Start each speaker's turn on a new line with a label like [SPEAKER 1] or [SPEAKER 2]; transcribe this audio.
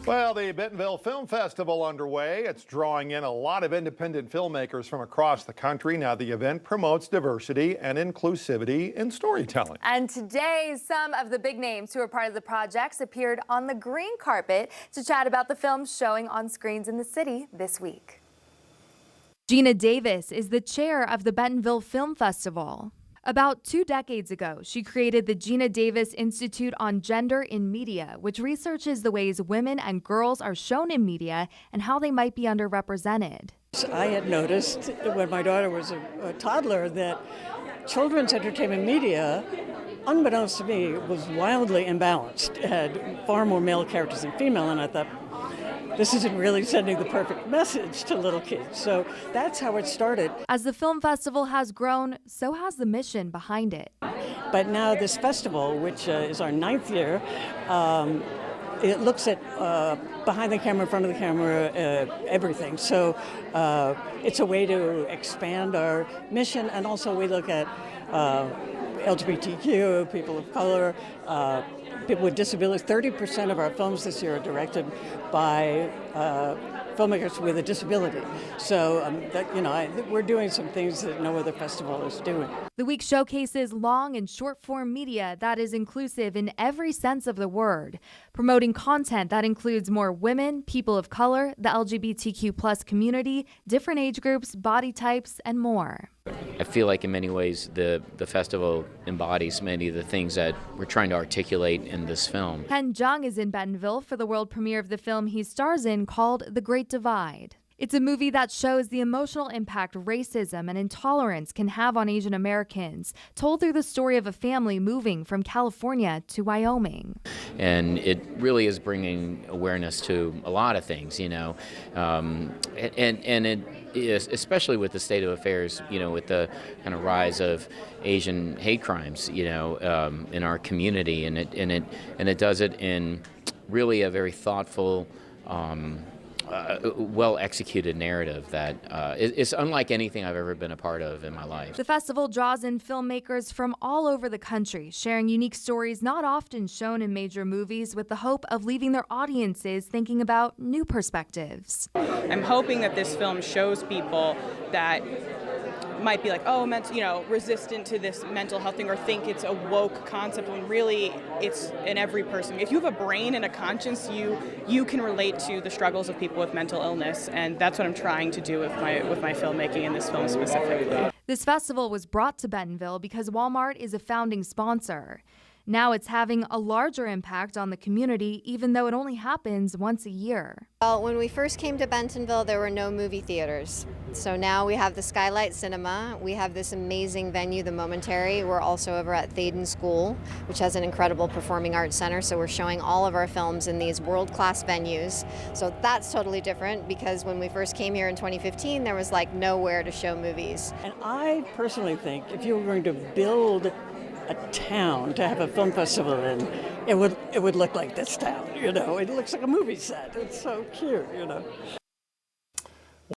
[SPEAKER 1] Well, the Bentonville Film Festival underway. It's drawing in a lot of independent filmmakers from across the country. Now, the event promotes diversity and inclusivity in storytelling.
[SPEAKER 2] And today, some of the big names who are part of the projects appeared on the green carpet to chat about the films showing on screens in the city this week. Geena Davis is the chair of the Bentonville Film Festival. About 2 decades ago, she created the Geena Davis Institute on Gender in Media, which researches the ways women and girls are shown in media and how they might be underrepresented.
[SPEAKER 3] I had noticed when my daughter was a toddler that children's entertainment media, unbeknownst to me, was wildly imbalanced. It had far more male characters than female, and I thought, this isn't really sending the perfect message to little kids. So that's how it started.
[SPEAKER 2] As the film festival has grown, so has the mission behind it.
[SPEAKER 3] But now this festival, which is our 9th year, it looks at behind the camera, in front of the camera, everything. So it's a way to expand our mission, and also we look at LGBTQ, people of color, people with disabilities. 30% of our films this year are directed by filmmakers with a disability. So we're doing some things that no other festival is doing.
[SPEAKER 2] The week showcases long and short form media that is inclusive in every sense of the word, promoting content that includes more women, people of color, the LGBTQ+ community, different age groups, body types, and more.
[SPEAKER 4] I feel like in many ways the festival embodies many of the things that we're trying to articulate in this film.
[SPEAKER 2] Jeong is in Bentonville for the world premiere of the film he stars in called The Great Divide. It's a movie that shows the emotional impact racism and intolerance can have on Asian Americans, told through the story of a family moving from California to Wyoming.
[SPEAKER 4] And it really is bringing awareness to a lot of things, and it is, especially with the state of affairs, with the kind of rise of Asian hate crimes, in our community, and it does it in really a very thoughtful, well-executed narrative that is unlike anything I've ever been a part of in my life.
[SPEAKER 2] The festival draws in filmmakers from all over the country, sharing unique stories not often shown in major movies with the hope of leaving their audiences thinking about new perspectives.
[SPEAKER 5] I'm hoping that this film shows people that might be like, resistant to this mental health thing or think it's a woke concept when really it's in every person. If you have a brain and a conscience, you can relate to the struggles of people with mental illness, and that's what I'm trying to do with my filmmaking in this film specifically.
[SPEAKER 2] This festival was brought to Bentonville because Walmart is a founding sponsor. Now it's having a larger impact on the community, even though it only happens once a year.
[SPEAKER 6] Well, when we first came to Bentonville, there were no movie theaters. So now we have the Skylight Cinema. We have this amazing venue, the Momentary. We're also over at Thaden School, which has an incredible performing arts center. So we're showing all of our films in these world-class venues. So that's totally different because when we first came here in 2015, there was like nowhere to show movies.
[SPEAKER 3] And I personally think if you were going to build a town to have a film festival in, it would look like this town, It looks like a movie set. It's so cute,